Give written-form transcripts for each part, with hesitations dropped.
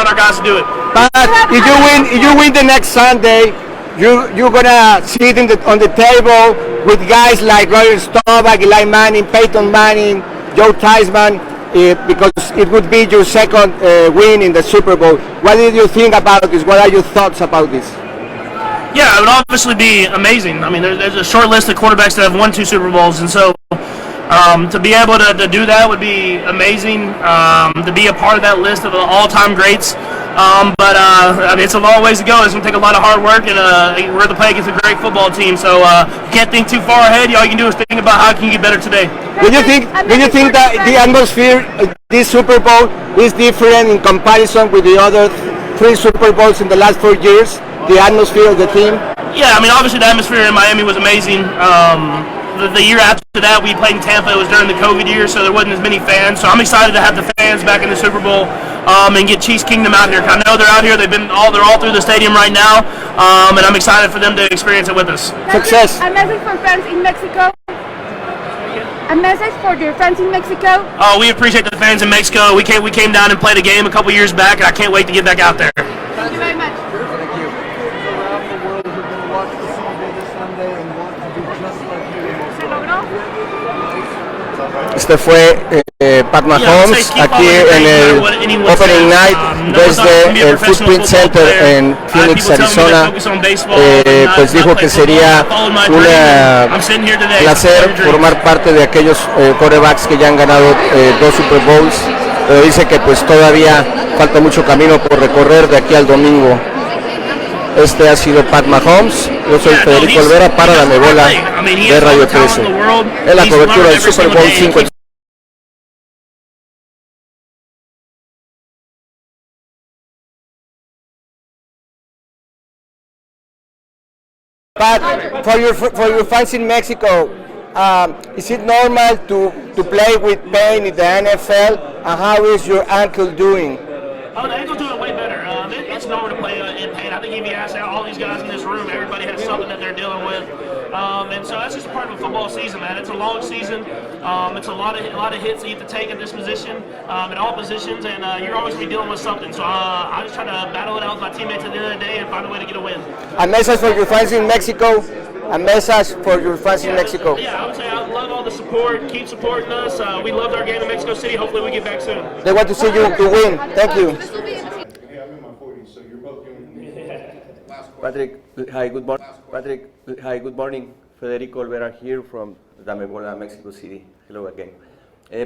our guys to do it. But if you win the next Sunday, you're gonna sit on the table with guys like Roger Staubach, Eli Manning, Peyton Manning, Joe Theismann, because it would be your second win in the Super Bowl. What did you think about this? What are your thoughts about this? Yeah, it would obviously be amazing. I mean, there's a short list of quarterbacks that have won 2 Super Bowls, and so to be able to do that would be amazing. To be a part of that list of all-time greats. But I mean, it's a long ways to go. It's going to take a lot of hard work, and we're at the play against a great football team. So you can't think too far ahead. All you can do is think about how can you get better today. Do you think that the atmosphere this Super Bowl is different in comparison with the other 3 Super Bowls in the last 4 years? The atmosphere of the team? Yeah, I mean, obviously the atmosphere in Miami was amazing. The year after that, we played in Tampa. It was during the COVID year, so there wasn't as many fans. So I'm excited to have the fans back in the Super Bowl and get Chiefs Kingdom out here. I know they're out here. They're all through the stadium right now, and I'm excited for them to experience it with us. Success. A message for fans in Mexico. A message for your fans in Mexico. Oh, we appreciate the fans in Mexico. We came down and played a game a couple years back, and I can't wait to get back out there. Thank you very much. Este fue Pat Mahomes aquí en el Opening Night desde el Footprint Center en Phoenix, Arizona. Pues dijo que sería un placer formar parte de aquellos quarterbacks que ya han ganado 2 Super Bowls. Pero dice que pues todavía falta mucho camino por recorrer de aquí al domingo. Este ha sido Pat Mahomes. Yo soy Federico Olvera para la Nebola de Radio 13. Es la cobertura del Super Bowl 5. Pat, for your fans in Mexico, is it normal to play with pain in the NFL? And how is your ankle doing? Oh, the ankle's doing way better. It's normal to play in pain. I think if you ask all these guys in this room, everybody has something that they're dealing with. And so that's just part of a football season, man. It's a long season. It's a lot of hits that you have to take at this position, in all positions, and you're always going to be dealing with something. So I just try to battle it out with my teammates at the end of the day and find a way to get a win. A message for your fans in Mexico. A message for your fans in Mexico. Yeah, I would say I love all the support. Keep supporting us. We loved our game in Mexico City. Hopefully we get back soon. They want to see you to win. Thank you. Hey, I'm in my 40s, so you're both doing Patrick, hi, good morning. Patrick, hi, good morning. Federico Olvera here from Damebola, Mexico City. Hello again.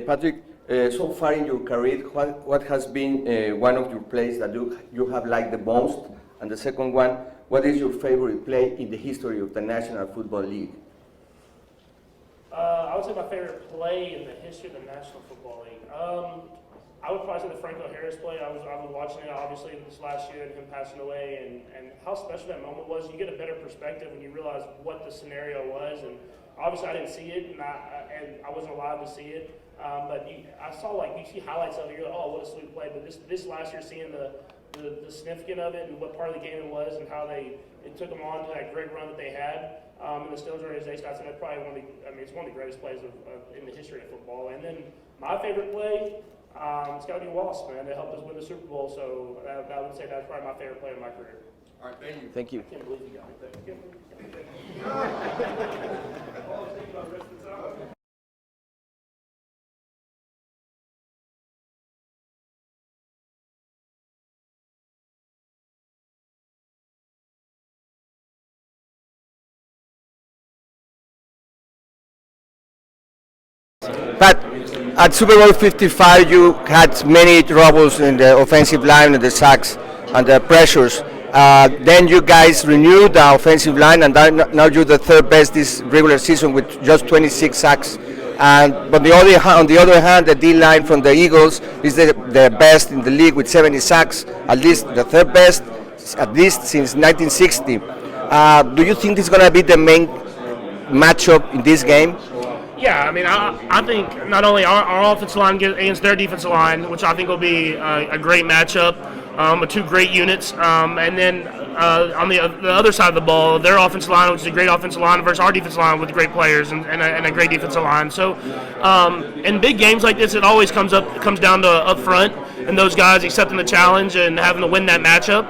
Patrick, so far in your career, what has been one of your plays that you have liked the most? And the second one, what is your favorite play in the history of the National Football League? I would say my favorite play in the history of the National Football League. I would probably say the Franco Harris play. I was watching it obviously this last year and him passing away, and how special that moment was. You get a better perspective when you realize what the scenario was, and obviously I didn't see it, and I wasn't allowed to see it. But I saw, like, you see highlights of it. You're like, oh, what a sweet play. But this last year, seeing the significance of it and what part of the game it was, and how it took them on to that great run that they had in the Steelers organization, I think that's probably it's one of the greatest plays in the history of football. And then my favorite play. It's got to be Wallace, man. They helped us win the Super Bowl, so I would say that's probably my favorite play in my career. All right, thank you. Thank you. I can't believe you got me there. But at Super Bowl 55, you had many troubles in the offensive line and the sacks and the pressures. Then you guys renewed the offensive line, and now you're the third best this regular season with just 26 sacks. But on the other hand, the D line from the Eagles is the best in the league with 70 sacks, at least the third best, at least since 1960. Do you think this is going to be the main matchup in this game? Yeah, I mean, I think not only our offensive line against their defensive line, which I think will be a great matchup. with two great units. And then on the other side of the ball, their offensive line, which is a great offensive line, versus our defensive line with great players and a great defensive line. So in big games like this, it always comes down to up front and those guys accepting the challenge and having to win that matchup.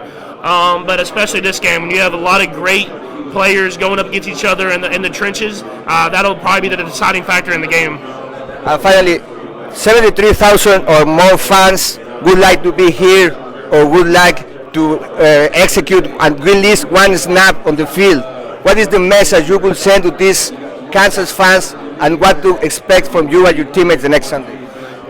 But especially this game, when you have a lot of great players going up against each other in the trenches, that'll probably be the deciding factor in the game. Finally, 73,000 or more fans would like to be here or would like to execute at least one snap on the field. What is the message you will send to these Kansas fans and what to expect from you and your teammates the next Sunday?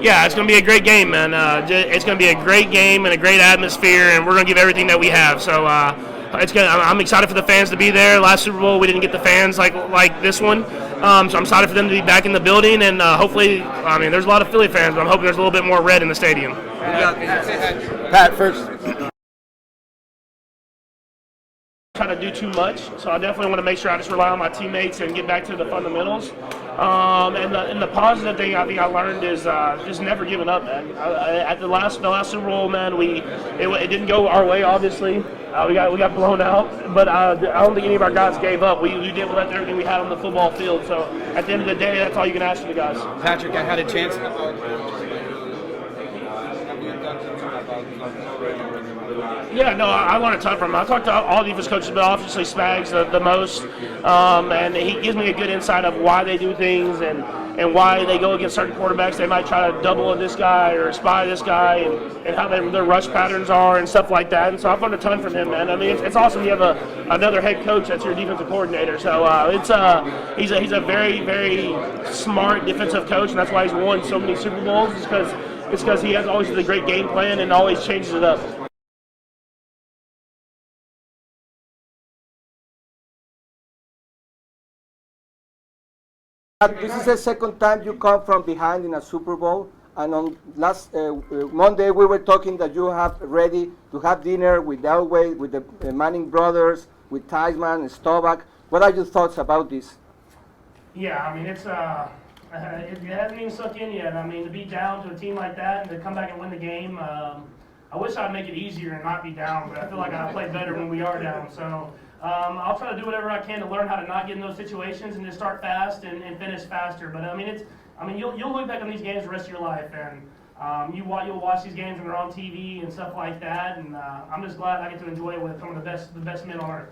Yeah, it's going to be a great game, man. It's going to be a great game and a great atmosphere, and we're going to give everything that we have. So I'm excited for the fans to be there. Last Super Bowl, we didn't get the fans like this one. So I'm excited for them to be back in the building, and hopefully, I mean, there's a lot of Philly fans, but I'm hoping there's a little bit more red in the stadium. Pat, first. Try to do too much, so I definitely want to make sure I just rely on my teammates and get back to the fundamentals. And the positive thing I think I learned is just never giving up, man. At the last Super Bowl, man, it didn't go our way, obviously. We got blown out, but I don't think any of our guys gave up. We did with everything we had on the football field. So at the end of the day, that's all you can ask for the guys. Patrick, I had a chance. Yeah, no, I learned a ton from him. I talked to all defense coaches, but obviously Spags the most, and he gives me a good insight of why they do things and why they go against certain quarterbacks. They might try to double this guy or spy this guy, and how their rush patterns are and stuff like that. And so I've learned a ton from him, man. I mean, it's awesome you have another head coach that's your defensive coordinator. So he's a very, very smart defensive coach, and that's why he's won so many Super Bowls. It's because he has always a great game plan and always changes it up. This is the second time you come from behind in a Super Bowl, and on last Monday we were talking that you have ready to have dinner with Elway, with the Manning brothers, with Theismann and Staubach. What are your thoughts about this? Yeah, I mean it hasn't even sunk in yet. I mean, to be down to a team like that and to come back and win the game, I wish I'd make it easier and not be down, but I feel like I play better when we are down. So I'll try to do whatever I can to learn how to not get in those situations and just start fast and finish faster. But I mean, you'll look back on these games the rest of your life, and you'll watch these games when they're on TV and stuff like that. And I'm just glad I get to enjoy it with some of the best men on earth.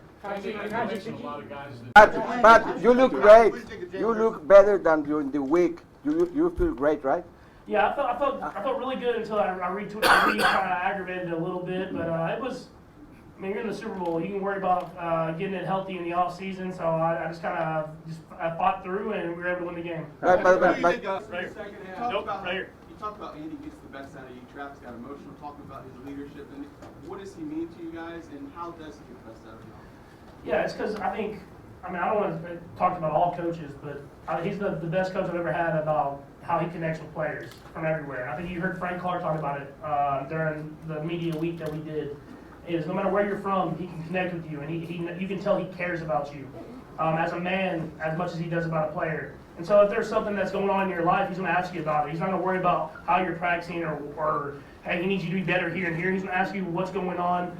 But you look great. You look better than during the week. You feel great, right? Yeah, I felt really good until I kind of aggravated it a little bit, but it was. I mean, you're in the Super Bowl. You can worry about getting it healthy in the off season. So I just kind of fought through, and we were able to win the game. Right Right here. You talked about Andy gets the best out of you. Travis got emotional talking about his leadership. And what does he mean to you guys, and how does he get the best out of you? Yeah, it's because I don't want to talk about all coaches, but he's the best coach I've ever had about how he connects with players from everywhere. I think you heard Frank Clark talk about it during the media week that we did. Is no matter where you're from, he can connect with you, and you can tell he cares about you as a man as much as he does about a player. And so if there's something that's going on in your life, he's going to ask you about it. He's not going to worry about how you're practicing or hey, he needs you to be better here and here. He's going to ask you what's going on.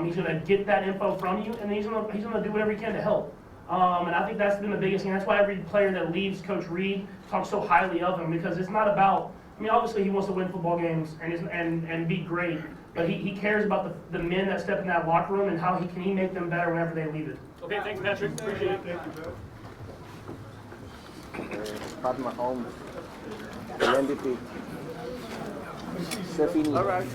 He's going to get that info from you, and then he's going to do whatever he can to help. And I think that's been the biggest thing. That's why every player that leaves Coach Reed talks so highly of him, because it's not about. I mean, obviously he wants to win football games and be great. But he cares about the men that step in that locker room and how can he make them better whenever they leave it. Okay, thanks, Patrick. Appreciate it. Pat Mahomes, the MVP. Stephanie. All right.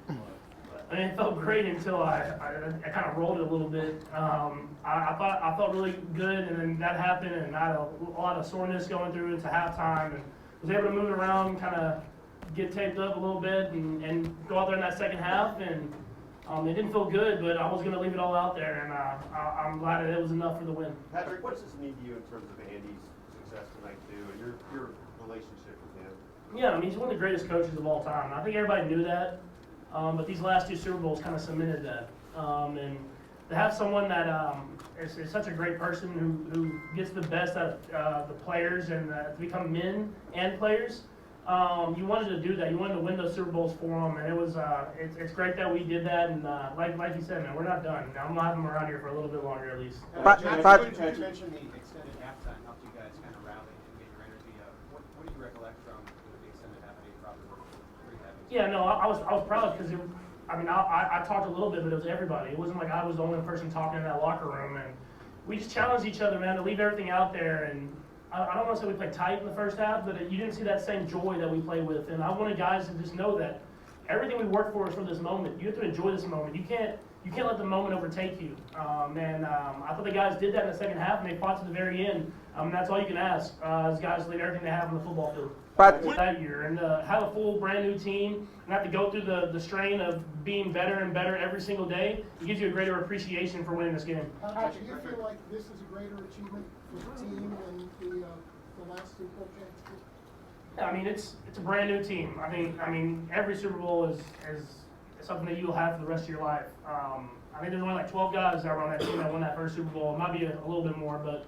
I mean, it felt great until I kind of rolled it a little bit. I felt really good, and then that happened, and I had a lot of soreness going through into halftime, and was able to move it around, kind of get taped up a little bit, and go out there in that second half, and it didn't feel good, but I was going to leave it all out there, and I'm glad that it was enough for the win. Patrick, what does this mean to you in terms of Andy's success tonight too, and your relationship with him? Yeah, I mean, he's one of the greatest coaches of all time. I think everybody knew that, but these last two Super Bowls kind of cemented that. And to have someone that is such a great person who gets the best out of the players and to become men and players, you wanted to do that. You wanted to win those Super Bowls for them, and it was it's great that we did that. And like you said, man, we're not done. I'm gonna have them around here for a little bit longer at least. But- You but- mentioned the extended halftime helped you guys kind of rally and get your energy up. What do you recollect from the extended halftime rehab? Yeah, no, I was proud because I talked a little bit, but it was everybody. It wasn't like I was the only person talking in that locker room, and we just challenged each other, man, to leave everything out there. And I don't want to say we played tight in the first half, but you didn't see that same joy that we played with. And I wanted guys to just know that everything we work for is for this moment. You have to enjoy this moment. You can't let the moment overtake you. I thought the guys did that in the second half, and they fought to the very end. That's all you can ask is guys leave everything they have on the football field. But- That year, and have a full brand new team, and have to go through the strain of being better and better every single day, it gives you a greater appreciation for winning this game. Patrick, do you feel like this is a greater achievement for the team than the last Super Bowl championship? Yeah, I mean, it's a brand new team. I mean, every Super Bowl is something that you'll have for the rest of your life. I think there's only like 12 guys that were on that team that won that first Super Bowl. It might be a little bit more, but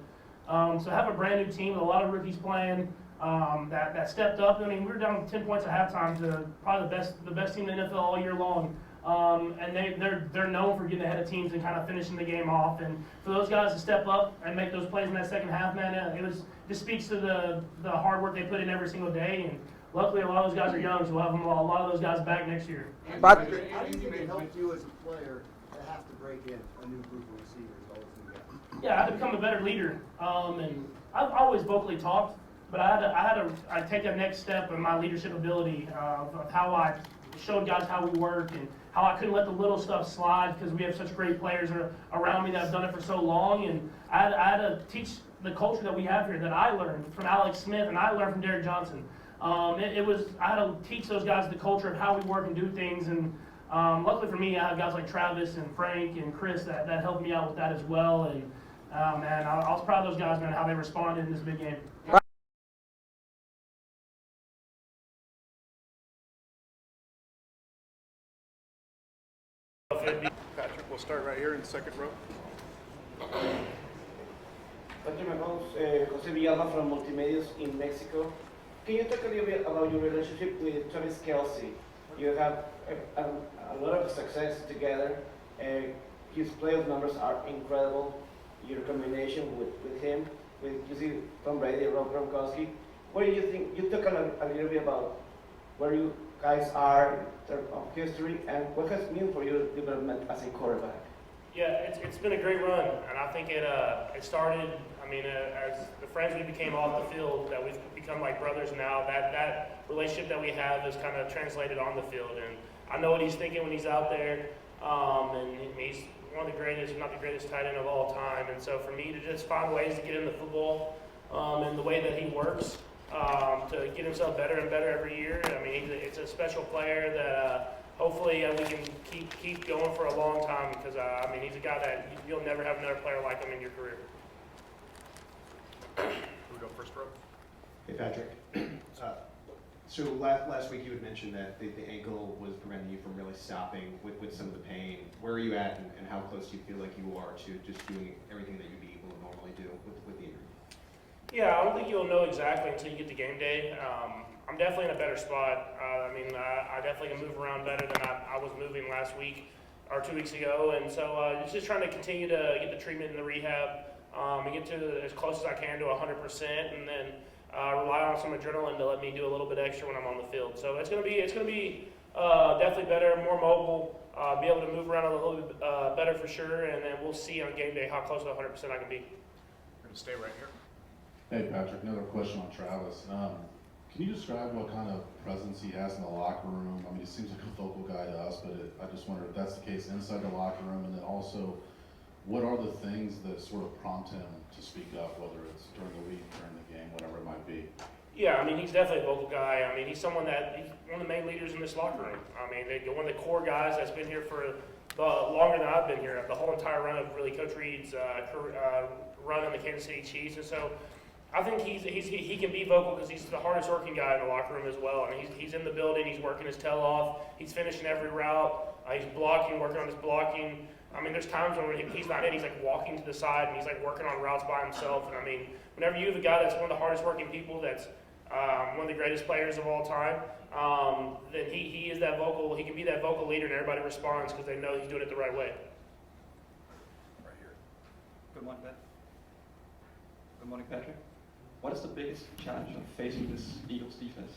so have a brand new team with a lot of rookies playing that stepped up. I mean, we were down 10 points at halftime to probably the best team in the NFL all year long. And they're known for getting ahead of teams and kind of finishing the game off. And for those guys to step up and make those plays in that second half, man, just speaks to the hard work they put in every single day. And luckily, a lot of those guys are young, so we'll have a lot of those guys back next year. But- How do you think it helped you as a player to have to break in a new group of receivers all through that? Yeah, I had to become a better leader. And I've always vocally talked, but I take that next step in my leadership ability of how I showed guys how we work and how I couldn't let the little stuff slide because we have such great players around me that have done it for so long. And I had to teach the culture that we have here that I learned from Alex Smith and I learned from Derek Johnson. I had to teach those guys the culture of how we work and do things. And luckily for me, I have guys like Travis and Frank and Chris that helped me out with that as well. And man, I was proud of those guys, man, how they responded in this big game. Patrick, we'll start right here in the second row. Patrick Mahomes, Jose Villalba from Multimedios in Mexico. Can you talk a little bit about your relationship with Travis Kelce? You have a lot of success together. His playoff numbers are incredible. Your combination with him, with you see Tom Brady, Rob Gronkowski. What do you think? You talk a little bit about where you guys are in terms of history and what has meant for your development as a quarterback. Yeah, it's been a great run, and I think it started. I mean, as the friends we became off the field, that we've become like brothers now. That relationship that we have is kind of translated on the field, and I know what he's thinking when he's out there. And he's one of the greatest, if not the greatest, tight end of all time. And so for me to just find ways to get in the football and the way that he works to get himself better and better every year. I mean, it's a special player that hopefully we can keep going for a long time because I mean, he's a guy that you'll never have another player like him in your career. We go first row. Hey, Patrick. So last week you had mentioned that the ankle was preventing you from really stopping with some of the pain. Where are you at and how close do you feel like you are to just doing everything that you'd be able to normally do with the injury? Yeah, I don't think you'll know exactly until you get to game day. I'm definitely in a better spot. I definitely can move around better than I was moving last week or 2 weeks ago. And so it's just trying to continue to get the treatment and the rehab and get to as close as I can to 100%, and then rely on some adrenaline to let me do a little bit extra when I'm on the field. So it's gonna be definitely better, more mobile, be able to move around a little bit better for sure, and then we'll see on game day how close to 100% I can be. We're gonna stay right here. Hey Patrick, another question on Travis. Can you describe what kind of presence he has in the locker room? I mean, he seems like a vocal guy to us, but I just wonder if that's the case inside the locker room, and then also, what are the things that sort of prompt him to speak up, whether it's during the week, during the game, whatever it might be? Yeah, I mean, he's definitely a vocal guy. I mean, he's one of the main leaders in this locker room. I mean, one of the core guys that's been here for longer than I've been here, the whole entire run of really Coach Reed's run on the Kansas City Chiefs. And so I think he can be vocal because he's the hardest working guy in the locker room as well. And he's in the building, he's working his tail off, he's finishing every route, he's blocking, working on his blocking. I mean, there's times when he's not in, he's like walking to the side and he's like working on routes by himself. And I mean, whenever you have a guy that's one of the hardest working people that's one of the greatest players of all time, then he is that vocal. He can be that vocal leader, and everybody responds because they know he's doing it the right way. Right here. Good morning, Ben. Good morning, Patrick. What is the biggest challenge of facing this Eagles defense?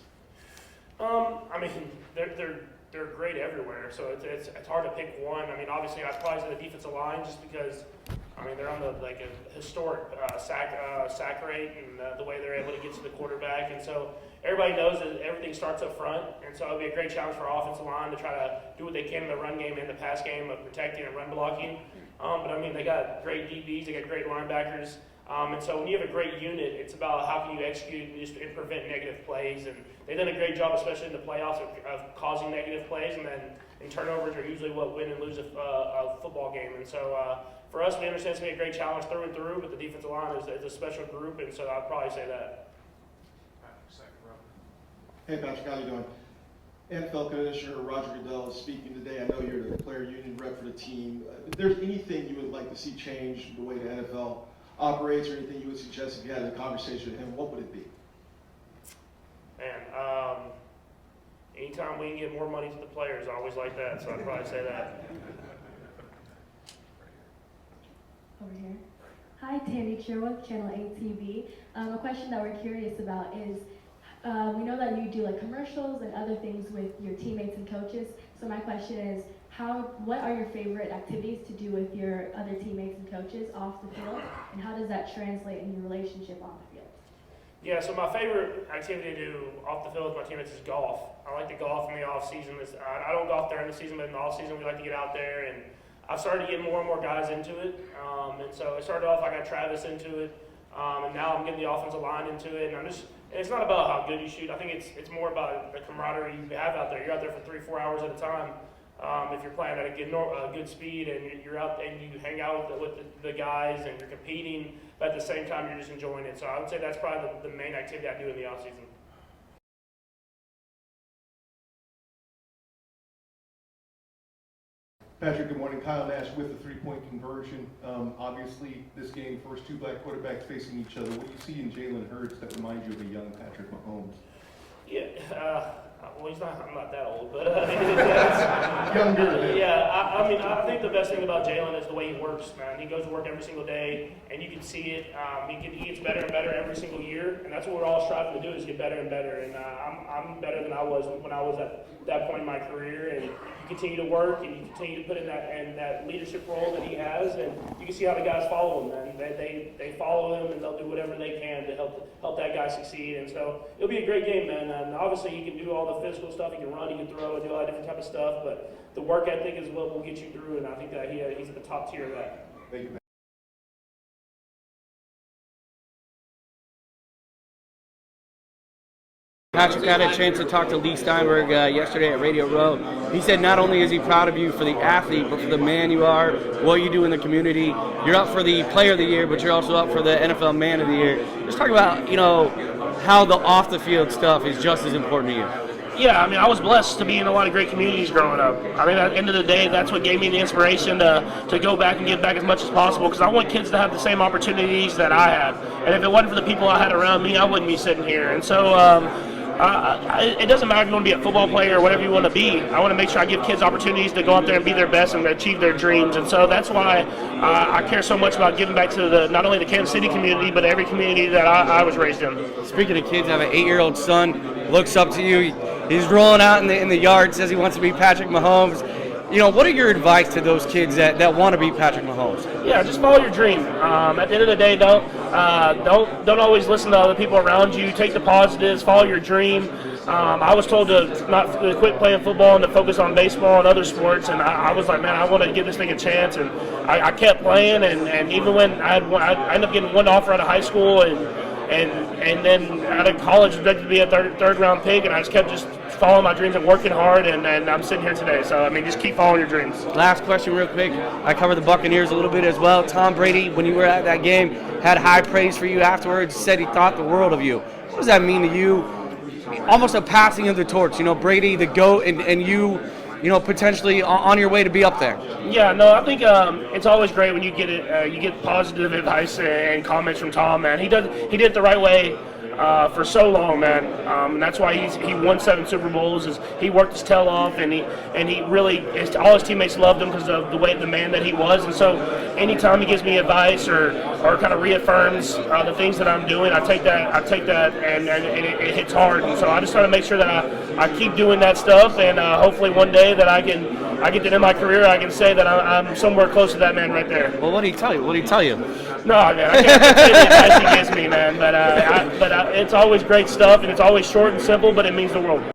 I mean, they're great everywhere, so it's hard to pick one. I mean, obviously, I'd probably say the defensive line just because, I mean, they're on a historic sack rate and the way they're able to get to the quarterback, and so everybody knows that everything starts up front, and so it'll be a great challenge for our offensive line to try to do what they can in the run game and the pass game of protecting and run blocking. But I mean, they got great DBs, they got great linebackers. And so when you have a great unit, it's about how can you execute and prevent negative plays. And they've done a great job, especially in the playoffs, of causing negative plays. And then turnovers are usually what win and lose a football game. And so for us, we understand it's going to be a great challenge through and through, but the defensive line is a special group, and so I'd probably say that. Second row. Hey Patrick, how you doing? NFL Commissioner Roger Goodell is speaking today. I know you're the player union rep for the team. If there's anything you would like to see change the way the NFL operates, or anything you would suggest if you had a conversation with him, what would it be? Man, anytime we can get more money to the players, I always like that, so I'd probably say that. Over here. Hi, Tammy Sherwood, Channel 8 TV. A question that we're curious about is, we know that you do like commercials and other things with your teammates and coaches. So my question is, what are your favorite activities to do with your other teammates and coaches off the field, and how does that translate in your relationship on the field? Yeah, so my favorite activity to do off the field with my teammates is golf. I like to golf in the off season. I don't golf during the season, but in the off season we like to get out there, and I've started to get more and more guys into it. And so it started off, I got Travis into it, and now I'm getting the offensive line into it. And it's not about how good you shoot. I think it's more about the camaraderie you have out there. You're out there for 3-4 hours at a time. If you're playing at a good speed and you're out and you hang out with the guys and you're competing, but at the same time you're just enjoying it. So I would say that's probably the main activity I do in the off season. Patrick, good morning. Kyle Nash with the three-point conversion. Obviously, this game, first two black quarterbacks facing each other. What do you see in Jalen Hurts that reminds you of a young Patrick Mahomes? Yeah, well, I'm not that old, but younger. Yeah, I mean, I think the best thing about Jalen is the way he works, man. He goes to work every single day, and you can see it. He gets better and better every single year, and that's what we're all striving to do is get better and better. And I'm better than I was when I was at that point in my career. And you continue to work, and you continue to put in that leadership role that he has, and you can see how the guys follow him, man. They follow him, and they'll do whatever they can to help that guy succeed. And so it'll be a great game, man. And obviously, he can do all the physical stuff. He can run, he can throw, and do all that different type of stuff. But the work ethic is what will get you through, and I think that he's at the top tier of that. Thank you. Patrick had a chance to talk to Lee Steinberg yesterday at Radio Row. He said not only is he proud of you for the athlete, but for the man you are, what you do in the community. You're up for the Player of the Year, but you're also up for the NFL Man of the Year. Just talk about, how the off-the-field stuff is just as important to you. Yeah, I mean, I was blessed to be in a lot of great communities growing up. I mean, at the end of the day, that's what gave me the inspiration to go back and give back as much as possible, because I want kids to have the same opportunities that I had. And if it wasn't for the people I had around me, I wouldn't be sitting here. And so it doesn't matter if you want to be a football player or whatever you want to be. I want to make sure I give kids opportunities to go out there and be their best and achieve their dreams. And so that's why I care so much about giving back to not only the Kansas City community, but every community that I was raised in. Speaking of kids, I have an 8-year-old son, looks up to you. He's rolling out in the yard, says he wants to be Patrick Mahomes. What are your advice to those kids that want to be Patrick Mahomes? Yeah, just follow your dream. At the end of the day, don't always listen to other people around you. Take the positives, follow your dream. I was told to quit playing football and to focus on baseball and other sports, and I was like, man, I want to give this thing a chance, and I kept playing, and even when I ended up getting one offer out of high school, and then out of college, expected to be a third round pick, and I just kept following my dreams and working hard, and I'm sitting here today. So, I mean, just keep following your dreams. Last question real quick. I covered the Buccaneers a little bit as well. Tom Brady, when you were at that game, had high praise for you afterwards, said he thought the world of you. What does that mean to you? Almost a passing of the torch, Brady, the GOAT, and you, potentially on your way to be up there. Yeah, no, I think it's always great when you get positive advice and comments from Tom, man. He did it the right way. for so long, man. And that's why he won 7 Super Bowls. Is he worked his tail off, and he really all his teammates loved him because of the man that he was. And so anytime he gives me advice or kind of reaffirms the things that I'm doing, I take that and it hits hard. And so I just try to make sure that I keep doing that stuff, and hopefully one day that I get to the end of my career, I can say that I'm somewhere close to that man right there. Well, what did he tell you? What did he tell you? No, man, I can't say the advice he gives me, man. But it's always great stuff, and it's always short and simple, but it means the world.